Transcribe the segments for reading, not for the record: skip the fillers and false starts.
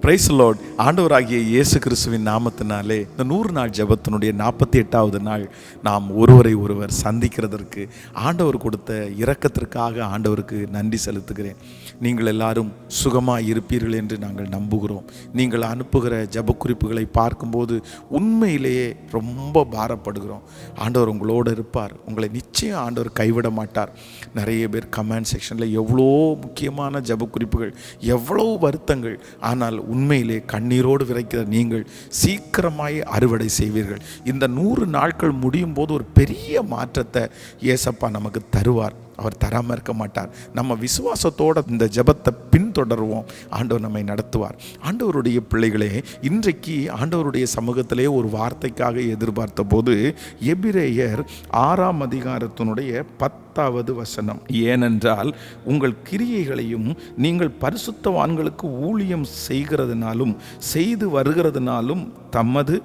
Price Lord. ஆண்டவராகிய இயேசு கிறிஸ்துவின் நாமத்தினாலே இந்த 100 நாள் ஜெபத்தினுடைய 48வது நாள் நாம் ஒருவரை ஒருவர் சந்திக்கிறதற்கு ஆண்டவர் கொடுத்த இரக்கத்திற்காக ஆண்டவருக்கு நன்றி செலுத்துகிறேன். நீங்கள் எல்லாரும் சுகமாக இருப்பீர்கள் என்று நாங்கள் நம்புகிறோம். நீங்கள் அனுப்புகிற ஜெப குறிப்புகளை பார்க்கும்போது உண்மையிலேயே ரொம்ப பாரப்படுகிறோம். ஆண்டவர் உங்களோடு இருப்பார். உங்களை நிச்சயம் ஆண்டவர் கைவிட மாட்டார். நிறைய பேர் கமெண்ட் செக்ஷனில் எவ்வளோ முக்கியமான ஜெப குறிப்புகள், எவ்வளோ வருத்தங்கள், ஆனால் உண்மையிலே கண்ணீரோடு விதைக்கிற நீங்கள் சீக்கிரமாய் அறுவடை செய்வீர்கள். இந்த 100 நாட்கள் முடியும் போது ஒரு பெரிய மாற்றத்தை ஏசப்பா நமக்கு தருவார். அவர் தராமல் இருக்க மாட்டார். நம்ம விசுவாசத்தோடு இந்த ஜெபத்தை பின்தொடருவோம். ஆண்டவர் நம்மை நடத்துவார். ஆண்டவருடைய பிள்ளைகளே, இன்றைக்கு ஆண்டவருடைய சமூகத்திலே ஒரு வார்த்தைக்காக எதிர்பார்த்த போது எபிரேயர் 6ஆம் அதிகாரத்தினுடைய 10வது வசனம், ஏனென்றால் உங்கள் கிரியைகளையும் நீங்கள் பரிசுத்தவான்களுக்கு ஊழியம் செய்கிறதுனாலும் செய்து வருகிறதுனாலும் தமது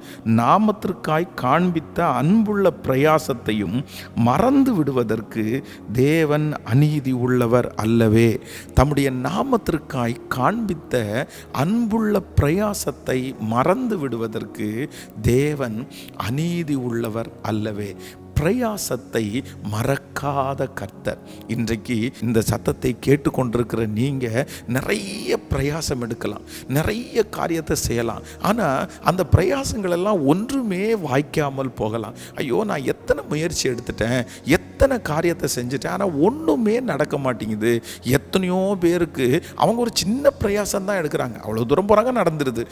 நாமத்திற்காய் காண்பித்த அன்புள்ள பிரயாசத்தையும் மறந்து விடுவதற்கு தேவன் அநீதி உள்ளவர் அல்லவே. தம்முடைய நாமத்திற்காய் காண்பித்த அன்புள்ள பிரயாசத்தை மறந்து விடுவதற்கு தேவன் அநீதி உள்ளவர் அல்லவே. பிரயாசத்தை மறக்காத கர்த்தர். இன்றைக்கு இந்த சத்தத்தை கேட்டுக்கொண்டிருக்கிற நீங்கள் நிறைய பிரயாசம் எடுக்கலாம், நிறைய காரியத்தை செய்யலாம். ஆனால் அந்த பிரயாசங்கள் எல்லாம் ஒன்றுமே வாய்க்காமல் போகலாம். ஐயோ, நான் எத்தனை முயற்சி எடுத்துட்டேன், எத்தனை காரியத்தை செஞ்சுட்டேன், ஆனால் ஒன்றுமே நடக்க மாட்டேங்குது. எத்தனையோ பேருக்கு அவங்க ஒரு சின்ன பிரயாசம் தான் எடுக்கிறாங்க, அவ்வளோ தூரம் போகிறாங்க, நடந்துருது.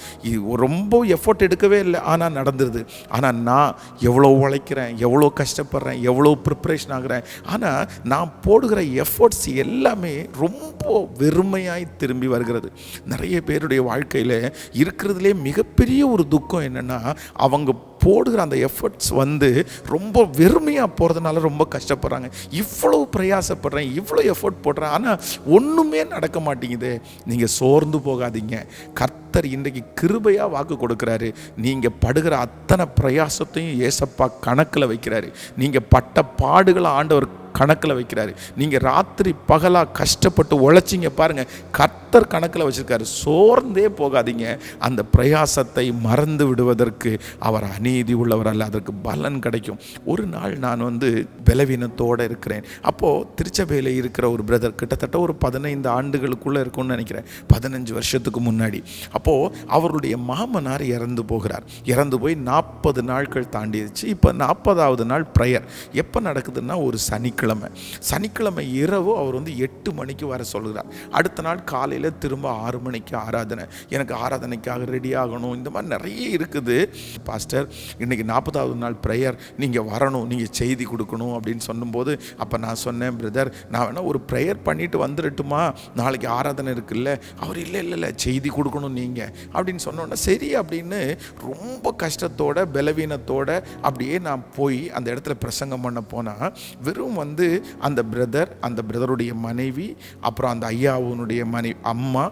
ரொம்ப எஃபோர்ட் எடுக்கவே இல்லை, ஆனால் நடந்துருது. ஆனால் நான் எவ்வளோ உழைக்கிறேன், எவ்வளோ கஷ்டப்படுறேன், எவ்வளோ ப்ரிப்பரேஷன் ஆகிறேன், ஆனால் நான் போடுகிற எஃபோர்ட்ஸ் எல்லாமே ரொம்ப வெறுமையாய் திரும்பி வருகிறது. நிறைய பேருடைய வாழ்க்கையில் இருக்கிறதுலே மிகப்பெரிய ஒரு துக்கம் என்னென்னா, அவங்க போடுகிற அந்த எஃபர்ட்ஸ் ரொம்ப வெறுமையாக போகிறதுனால ரொம்ப கஷ்டப்படுறாங்க. இவ்வளோ பிரயாசப்படுறேன், இவ்வளோ எஃபர்ட் போடுறேன், ஆனால் ஒன்றுமே நடக்க மாட்டேங்குது. நீங்கள் சோர்ந்து போகாதீங்க. கர்த்தர் இன்றைக்கு கிருபையாக வாக்கு கொடுக்குறாரு. நீங்கள் படுகிற அத்தனை பிரயாசத்தையும் ஏசப்பா கணக்கில் வைக்கிறாரு. நீங்கள் பட்ட பாடுகளை ஆண்டவர் கணக்கில் வைக்கிறாரு. நீங்கள் ராத்திரி பகலாக கஷ்டப்பட்டு உழைச்சிங்க பாருங்கள், கர்த்தர் கணக்கில் வச்சுருக்காரு. சோர்ந்தே போகாதீங்க. அந்த பிரயாசத்தை மறந்து விடுவதற்கு அவர் அநீதி உள்ளவர் அல்ல, அதற்கு பலன் கிடைக்கும். ஒரு நாள் நான் பலவீனத்தோடு இருக்கிறேன். அப்போது திருச்சபையில் இருக்கிற ஒரு பிரதர், கிட்டத்தட்ட ஒரு 15 ஆண்டுகளுக்குள்ளே இருக்கும்னு நினைக்கிறேன், 15 வருஷத்துக்கு முன்னாடி. அப்போது அவருடைய மாமனார் இறந்து போகிறார். இறந்து போய் 40 நாட்கள் தாண்டிடுச்சு. இப்போ 40வது நாள் ப்ரேயர் எப்போ நடக்குதுன்னா ஒரு சனிக்கிழமை இரவு அவர் 8 மணிக்கு வர சொல்கிறார். அடுத்த நாள் காலையில் திரும்ப 6 மணிக்கு ஆராதனை. எனக்கு ஆராதனைக்காக ரெடி ஆகணும். இந்த மாதிரி நிறைய இருக்குது. பாஸ்டர், இன்றைக்கி 40வது நாள் ப்ரேயர், நீங்கள் வரணும், நீங்கள் செய்தி கொடுக்கணும் அப்படின்னு சொல்லும்போது, அப்போ நான் சொன்னேன், பிரதர், நான் வேணால் ஒரு ப்ரேயர் பண்ணிவிட்டு வந்துடட்டுமா, நாளைக்கு ஆராதனை இருக்குல்ல. அவர் இல்லை செய்தி கொடுக்கணும் நீங்கள் அப்படின்னு சொன்னோன்னா சரி அப்படின்னு ரொம்ப கஷ்டத்தோட பலவீனத்தோட அப்படியே நான் போய் அந்த இடத்துல பிரசங்கம் பண்ண போனால், வெறும் அந்த பிரதருடைய மனைவி, அப்புறம் அந்த ஐயாவுனுடைய அம்மா,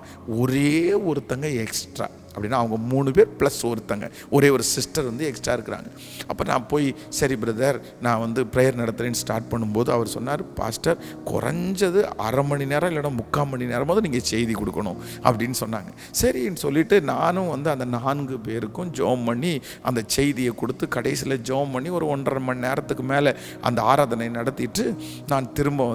ஒரே ஒருத்தங்க எக்ஸ்ட்ரா, அப்படின்னா அவங்க 3 பேர் ப்ளஸ் ஒருத்தங்க, ஒரே ஒரு சிஸ்டர் எக்ஸ்ட்ரா இருக்கிறாங்க. அப்போ நான் போய், சரி பிரதர், நான் ப்ரேயர் நடத்துகிறேன்னு ஸ்டார்ட் பண்ணும்போது அவர் சொன்னார், பாஸ்டர், குறைஞ்சது அரை மணி நேரம் இல்லைனா 3/4 மணி நேரமாவது நீங்கள் செய்தி கொடுக்கணும் அப்படின்னு சொன்னாங்க. சரின்னு சொல்லிவிட்டு நானும் அந்த 4 பேருக்கும் ஜெபம் பண்ணி அந்த செய்தியை கொடுத்து கடைசியில் ஜெபம் பண்ணி ஒரு 1.5 மணி நேரத்துக்கு மேலே அந்த ஆராதனை நடத்திட்டு நான் திரும்ப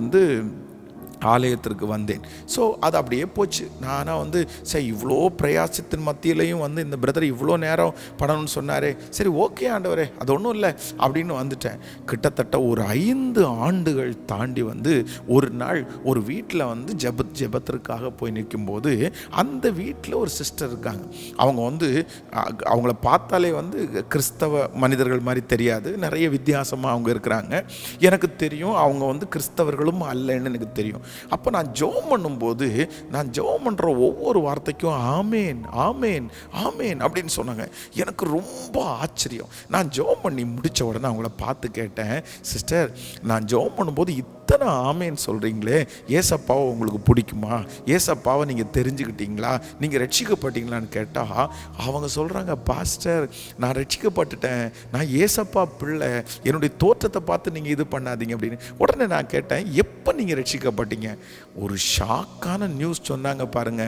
ஆலயத்திற்கு வந்தேன். ஸோ அது அப்படியே போச்சு. நானாக சரி, இவ்வளோ பிரயாசத்தின் மத்தியிலையும் இந்த பிரதர் இவ்வளோ நேரம் படணும்னு சொன்னாரே, சரி ஓகே ஆண்டவரே, அது ஒன்றும் இல்லை அப்படின்னு வந்துட்டேன். கிட்டத்தட்ட ஒரு 5 ஆண்டுகள் தாண்டி ஒரு நாள் ஒரு வீட்டில் ஜெபத்திற்காக போய் நிற்கும்போது, அந்த வீட்டில் ஒரு சிஸ்டர் இருக்காங்க. அவங்க அவங்கள பார்த்தாலே கிறிஸ்தவ மனிதர்கள் மாதிரி தெரியாது, நிறைய வித்தியாசமாக அவங்க இருக்கிறாங்க. எனக்கு தெரியும் அவங்க கிறிஸ்தவர்களும் அல்லன்னு எனக்கு தெரியும். அப்போ நான் ஜெபம் பண்ணும்போது, நான் ஜெபம் பண்ணுற ஒவ்வொரு வார்த்தைக்கும் ஆமேன் ஆமேன் ஆமேன் அப்படின்னு சொன்னாங்க. எனக்கு ரொம்ப ஆச்சரியம். நான் ஜெபம் பண்ணி முடித்த உடனே அவங்கள பார்த்து கேட்டேன், சிஸ்டர், நான் ஜெபம் பண்ணும்போது இத்தனை ஆமேன்னு சொல்கிறீங்களே, ஏசப்பாவை உங்களுக்கு பிடிக்குமா? ஏசப்பாவை நீங்கள் தெரிஞ்சுக்கிட்டீங்களா? நீங்கள் ரட்சிக்கப்பட்டீங்களான்னு கேட்டால் அவங்க சொல்கிறாங்க, பாஸ்டர் நான் ரட்சிக்கப்பட்டுட்டேன், நான் ஏசப்பா பிள்ளை, என்னுடைய தோற்றத்தை பார்த்து நீங்கள் இது பண்ணாதீங்க அப்படின்னு. உடனே நான் கேட்டேன், எப்போ நீங்கள் ரட்சிக்கப்பட்டீங்க? ஒரு ஷாக்கான நியூஸ் சொன்னாங்க பாருங்க.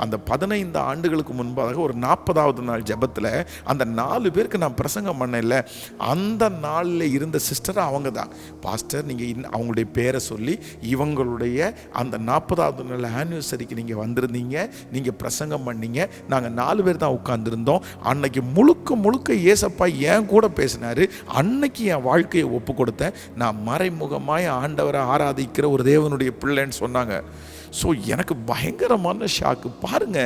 அந்த 15 ஆண்டுகளுக்கு முன்பாக ஒரு 40வது நாள் ஜெபத்தில் அந்த 4 பேருக்கு நான் பிரசங்கம் பண்ணல, அந்த நாளில் இருந்த சிஸ்டர் அவங்க தான். பாஸ்டர் நீங்கள் அவங்களுடைய பேரை சொல்லி இவங்களுடைய அந்த 40வது நாள் ஆனிவர்சரிக்கு நீங்கள் வந்திருந்தீங்க, நீங்கள் பிரசங்கம் பண்ணீங்க, நாங்கள் 4 பேர் தான் உட்கார்ந்துருந்தோம். அன்னைக்கு முழுக்க முழுக்க ஏசப்பா என் கூட பேசினார். அன்னைக்கு என் வாழ்க்கையை ஒப்பு கொடுத்தேன். நான் மறைமுகமாய் ஆண்டவரை ஆராதிக்கிற ஒரு தேவனுடைய பிள்ளைன்னு சொன்னாங்க. ஸோ எனக்கு பயங்கரமான ஷாக்கு. பாருங்க,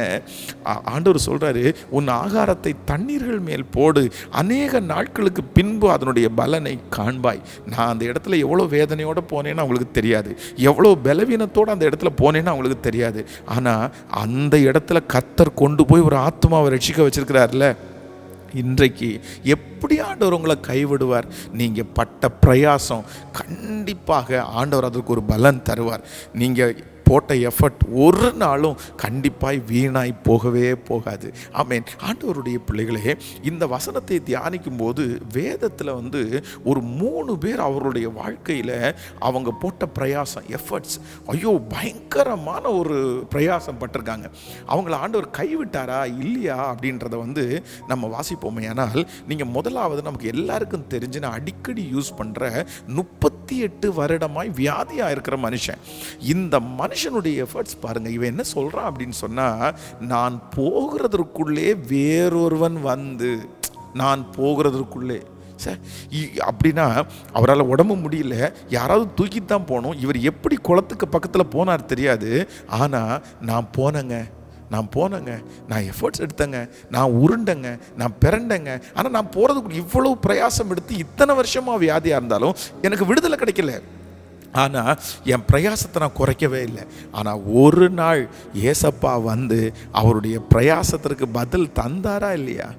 ஆண்டவர் சொல்றாரு, உன் ஆகாரத்தை தண்ணீர்கள் மேல் போடு, அநேக நாட்களுக்கு பின்பு அதனுடைய பலனை காண்பாய். நான் அந்த இடத்துல எவ்வளோ வேதனையோடு போனேன்னு அவங்களுக்கு தெரியாது, எவ்வளோ பலவீனத்தோடு அந்த இடத்துல போனேன்னு அவங்களுக்கு தெரியாது. ஆனால் அந்த இடத்துல கர்த்தர் கொண்டு போய் ஒரு ஆத்மாவை ரட்சிக்க வச்சிருக்கிறார்ல. இன்றைக்கு எப்படி ஆண்டவர் உங்களை கைவிடுவார்? நீங்கள் பட்ட பிரயாசம் கண்டிப்பாக ஆண்டவர் அதற்கு ஒரு பலன் தருவார். நீங்கள் போட்ட எஃபர்ட் ஒரு நாளும் கண்டிப்பாய் வீணாய் போகவே போகாது. ஆமென். ஆண்டவருடைய பிள்ளைகளே, இந்த வசனத்தை தியானிக்கும் போது வேதத்தில் ஒரு 3 பேர் அவருடைய வாழ்க்கையில் அவங்க போட்ட பிரயாசம், எஃபர்ட்ஸ், ஐயோ பயங்கரமான ஒரு பிரயாசம் பட்டிருக்காங்க. அவங்கள ஆண்டவர் கைவிட்டாரா இல்லையா அப்படின்றத நம்ம வாசிப்போமே. ஆனால் நீங்கள் முதலாவது நமக்கு எல்லாருக்கும் தெரிஞ்சு நான் அடிக்கடி யூஸ் பண்ணுற 38 வருடமாய் வியாதியாக இருக்கிற மனுஷன், இந்த மனுஷனுடைய எஃபர்ட்ஸ் பாருங்க. இவன் என்ன சொல்றான் அப்படின்னு சொன்னா, நான் போகிறதற்குள்ளே வேறொருவன் நான் போகிறதற்குள்ளே அப்படின்னா அவரால் உடம்பு முடியல, யாராவது தூக்கித்தான் போகணும். இவர் எப்படி குளத்துக்கு பக்கத்தில் போனார் தெரியாது. ஆனால் நான் போனேங்க, நான் எஃபர்ட்ஸ் எடுத்தேங்க, நான் உருண்டேங்க, நான் பிறண்டேங்க. ஆனால் நான் போகிறதுக்கு இவ்வளவு பிரயாசம் எடுத்து இத்தனை வருஷமாக வியாதியாக இருந்தாலும் எனக்கு விடுதலை கிடைக்கல. ஆனால் என் பிரயாசத்தை நான் குறைக்கவே இல்லை. ஆனால் ஒரு நாள் ஏசப்பா அவருடைய பிரயாசத்திற்கு பதில் தந்தாரா இல்லையா?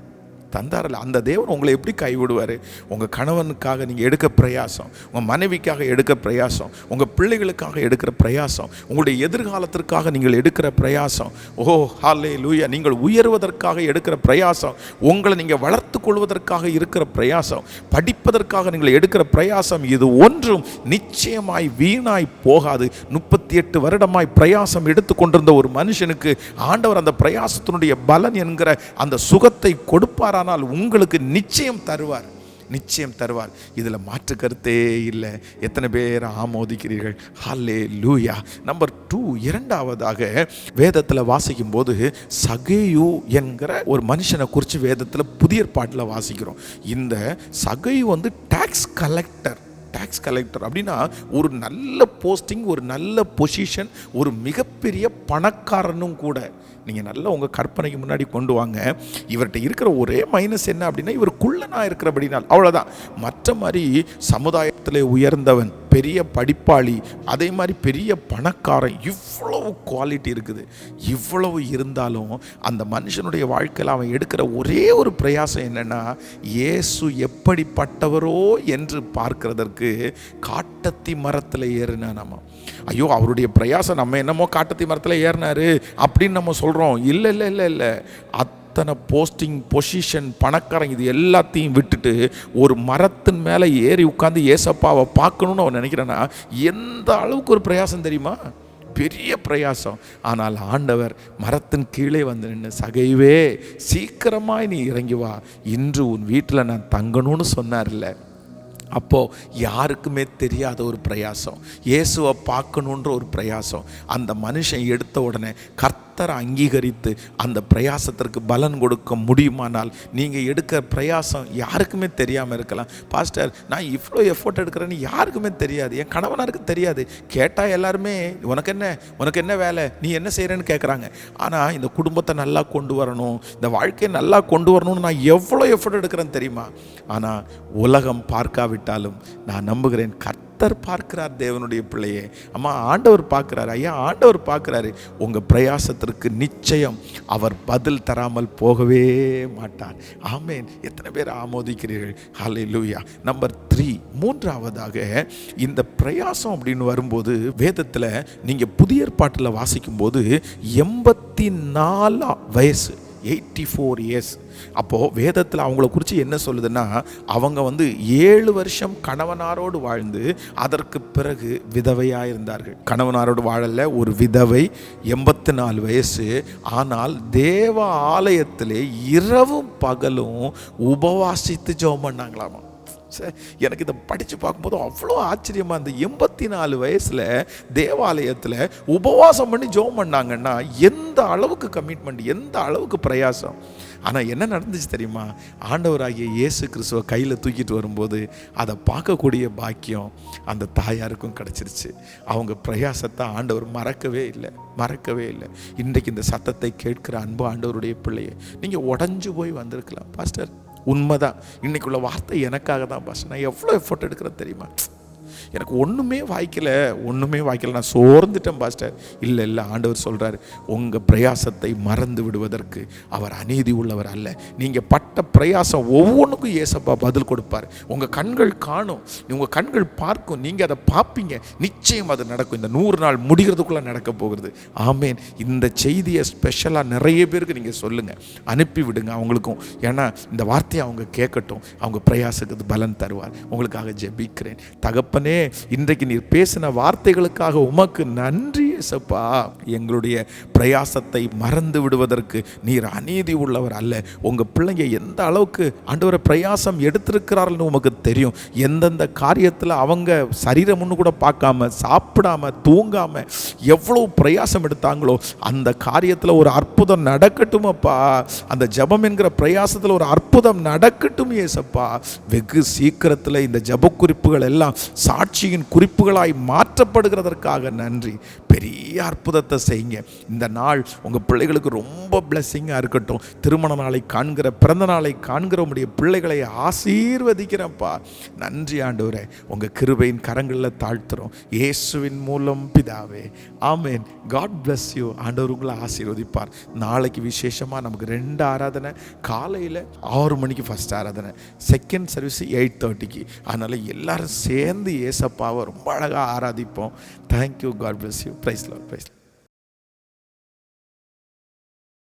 தந்தாரில்ல. அந்த தேவன் உங்களை எப்படி கைவிடுவார்? உங்கள் கணவனுக்காக நீங்கள் எடுக்க பிரயாசம், உங்கள் மனைவிக்காக எடுக்க பிரயாசம், உங்கள் பிள்ளைகளுக்காக எடுக்கிற பிரயாசம், உங்களுடைய எதிர்காலத்திற்காக நீங்கள் எடுக்கிற பிரயாசம், ஓ ஹல்லேலூயா, நீங்கள் உயர்வதற்காக எடுக்கிற பிரயாசம், உங்களை நீங்கள் வளர்த்து கொள்வதற்காக இருக்கிற பிரயாசம், படிப்பதற்காக நீங்கள் எடுக்கிற பிரயாசம், இது ஒன்றும் நிச்சயமாய் வீணாய் போகாது. 38 வருடமாய் பிரயாசம் எடுத்துக்கொண்டிருந்த ஒரு மனுஷனுக்கு ஆண்டவர் அந்த பிரயாசத்தினுடைய பலன் என்கிற அந்த சுகத்தை கொடுப்பார். ஆனால் உங்களுக்கு நிச்சயம் தருவார். இதில் மாற்று கருத்தே இல்லை. எத்தனை பேர் ஆமோதிக்கிறீர்கள்? ஹல்லேலூயா. நம்பர் 2, இரண்டாவதாக வேதத்தில் வாசிக்கும் போது சகேயு என்கிற ஒரு மனுஷனை குறித்து வேதத்தில் புதிய ஏற்பாட்டில் வாசிக்கிறோம். இந்த சகேயு டாக்ஸ் கலெக்டர் அப்படின்னா ஒரு நல்ல போஸ்டிங், ஒரு நல்ல பொசிஷன், ஒரு மிகப்பெரிய பணக்காரனும் கூட. நீங்கள் நல்லா உங்கள் கற்பனைக்கு முன்னாடி கொண்டு வாங்க. இவர்கிட்ட இருக்கிற ஒரே மைனஸ் என்ன அப்படின்னா, இவர் குள்ளனா இருக்கிறபடினால், அவ்வளோதான். மற்ற மாதிரி சமுதாயத்தில் உயர்ந்தவன், பெரிய படிப்பாளி, அதே மாதிரி பெரிய பணக்காரன், இவ்வளவு குவாலிட்டி இருக்குது. இவ்வளவு இருந்தாலும் அந்த மனுஷனுடைய வாழ்க்கையில் அவன் எடுக்கிற ஒரே ஒரு பிரயாசம் என்னென்னா, இயேசு எப்படிப்பட்டவரோ என்று பார்க்கிறதற்கு காட்டத்தி மரத்தில் ஏறினானாமா. ஐயோ, அவருடைய பிரயாசம் நம்ம என்னமோ காட்டத்தி மரத்தில் ஏறினாரு அப்படின்னு நம்ம சொல்கிறோம். இல்லை. அத்தனை போஸ்டிங், பொசிஷன், பணக்காரன், இது எல்லாத்தையும் விட்டுட்டு ஒரு மரத்தின் மேலே ஏறி உட்காந்து ஏசப்பாவை பார்க்கணுன்னு அவன் நினைக்கிறேன்னா எந்த அளவுக்கு ஒரு பிரயாசம் தெரியுமா? பெரிய பிரயாசம். ஆனால் ஆண்டவர் மரத்தின் கீழே நின்று, சகைவே சீக்கிரமாய் நீ இறங்கி வா, இன்று உன் வீட்டில் நான் தங்கணும்னு சொன்னார்ல. அப்போது யாருக்குமே தெரியாத ஒரு பிரயாசம், இயேசுவை பார்க்கணுன்ற ஒரு பிரயாசம் அந்த மனுஷன் எடுத்த உடனே கர்த்தரை அங்கீகரித்து அந்த பிரயாசத்திற்கு பலன் கொடுக்க முடியுமானால், நீங்கள் எடுக்கிற பிரயாசம் யாருக்குமே தெரியாமல் இருக்கலாம். பாஸ்டர், நான் இவ்வளோ எஃபோர்ட் எடுக்கிறேன்னு யாருக்குமே தெரியாது, என் கணவனாருக்கு தெரியாது. கேட்டால் எல்லாருமே உனக்கு என்ன வேலை, நீ என்ன செய்கிறேன்னு கேட்குறாங்க. ஆனால் இந்த குடும்பத்தை நல்லா கொண்டு வரணும், இந்த வாழ்க்கையை நல்லா கொண்டு வரணும்னு நான் எவ்வளோ எஃபோர்ட் எடுக்கிறேன்னு தெரியுமா? ஆனால் உலகம் பார்க்காவிட்டாலும் நான் நம்புகிறேன், கர்த்தர் பார்க்கிறார் தேவனுடைய பிள்ளையே. அம்மா, ஆண்டவர் பார்க்கிறார். ஐயா, ஆண்டவர் பார்க்கிறாரு. உங்கள் பிரயாசத்திற்கு நிச்சயம் அவர் பதில் தராமல் போகவே மாட்டார். ஆமேன். எத்தனை பேர் ஆமோதிக்கிறீர்கள்? ஹல்லேலூயா. நம்பர் 3, மூன்றாவதாக, இந்த பிரயாசம் அப்படின்னு வரும்போது வேதத்தில் நீங்கள் புதிய ஏற்பாட்டில் வாசிக்கும்போது 84 வயசு, 84 இயர்ஸ். அப்போது வேதத்தில் அவங்கள குறித்து என்ன சொல்லுதுன்னா, அவங்க 7 வருஷம் கணவனாரோடு வாழ்ந்து அதற்கு பிறகு விதவையாக இருந்தார்கள். கணவனாரோடு வாழல, ஒரு விதவை, 84 வயசு. ஆனால் தேவ ஆலயத்திலே இரவும் பகலும் உபவாசித்து ஜெபம் பண்ணாங்களாமா. எனக்கு இதை படித்து பார்க்கும்போது அவ்வளோ ஆச்சரியமாக, அந்த 84 வயசில் தேவாலயத்தில் உபவாசம் பண்ணி ஜெபம் பண்ணாங்கன்னா எந்த அளவுக்கு கமிட்மெண்ட், எந்த அளவுக்கு பிரயாசம். ஆனால் என்ன நடந்துச்சு தெரியுமா? ஆண்டவராகிய இயேசு கிறிஸ்துவை கையில் தூக்கிட்டு வரும்போது அதை பார்க்கக்கூடிய பாக்கியம் அந்த தாயாருக்கும் கிடச்சிருச்சு. அவங்க பிரயாசத்தை ஆண்டவர் மறக்கவே இல்லை. இன்றைக்கு இந்த சத்தத்தை கேட்கிற அன்பு ஆண்டவருடைய பிள்ளையை, நீங்கள் உடஞ்சு போய் வந்திருக்கலாம். பாஸ்டர், உண்மைதான், இன்னைக்குள்ள வார்த்தை எனக்காக தான் பாஸ்டர். நான் எவ்வளோ எஃபோர்ட் எடுக்கிறேன் தெரியுமா? எனக்கு ஒன்றுமே வாய்க்கல, நான் சோர்ந்துட்டேன் பாஸ்டர். இல்லை, ஆண்டவர் சொல்கிறார், உங்கள் பிரயாசத்தை மறந்து விடுவதற்கு அவர் அநீதி உள்ளவர் அல்ல. நீங்கள் பட்ட பிரயாசம் ஒவ்வொன்றுக்கும் ஏசப்பா பதில் கொடுப்பார். உங்கள் கண்கள் காணும், உங்கள் கண்கள் பார்க்கும், நீங்கள் அதை பார்ப்பீங்க. நிச்சயம் அது நடக்கும். இந்த 100 நாள் முடிகிறதுக்குள்ளே நடக்க போகிறது. ஆமேன். இந்த செய்தியை ஸ்பெஷலாக நிறைய பேருக்கு நீங்கள் சொல்லுங்கள், அனுப்பி விடுங்க அவங்களுக்கும். ஏன்னா இந்த வார்த்தையை அவங்க கேட்கட்டும், அவங்க பிரயாசத்துக்கு பலன் தருவார். உங்களுக்காக ஜெபிக்கிறேன். தகப்பனே, இன்றைக்கு நீர் பேசின வார்த்தைகளுக்காக உமக்கு நன்றி ஏசப்பா. எங்களுடைய பிரயாசத்தை மறந்து விடுவதற்கு நீர் அநீதி உள்ளவர் அல்ல. உங்க பிள்ளைங்க எந்த அளவுக்கு ஆண்டவரை பிரயாசம் எடுத்திருக்கிறார்கள் உமக்கு தெரியும். எந்தெந்த காரியத்தில் அவங்க சரீரம் ஒன்று கூட பார்க்காம, சாப்பிடாம, தூங்காம எவ்வளவு பிரயாசம் எடுத்தாங்களோ அந்த காரியத்தில் ஒரு அற்புதம் நடக்கட்டும் அப்பா. அந்த ஜெபம் என்கிற பிரயாசத்தில் ஒரு அற்புதம் நடக்கட்டும் ஏசப்பா. வெகு சீக்கிரத்தில் இந்த ஜெப குறிப்புகள் எல்லாம் சாட்சியின் குறிப்புகளாய் மாற்றப்படுகிறதற்காக நன்றி. பெரிய அற்புதத்தை செய்யுங்க. இந்த நாள் உங்கள் பிள்ளைகளுக்கு ரொம்ப பிளெஸ்ஸிங்காக இருக்கட்டும். திருமண நாளை காண்கிற, பிறந்த நாளை காண்கிற உங்களுடைய பிள்ளைகளை ஆசீர்வதிக்கிறப்பா. நன்றி ஆண்டவரே. உங்கள் கிருபையின் கரங்களில் தாழ்த்துறோம் இயேசுவின் மூலம் பிதாவே, ஆமேன். God bless you. ஆண்டவர் உங்களை ஆசீர்வதிப்பார். நாளைக்கு விசேஷமாக நமக்கு 2 ஆராதனை. காலையில் 6 மணிக்கு ஃபர்ஸ்ட் ஆராதனை, செகண்ட் சர்வீஸ் 8:30க்கு. அதனால் எல்லாரும் சேர்ந்து ஏசப்பாவை ரொம்ப அழகாக ஆராதிப்போம். Thank you. God bless you. Praise Lord.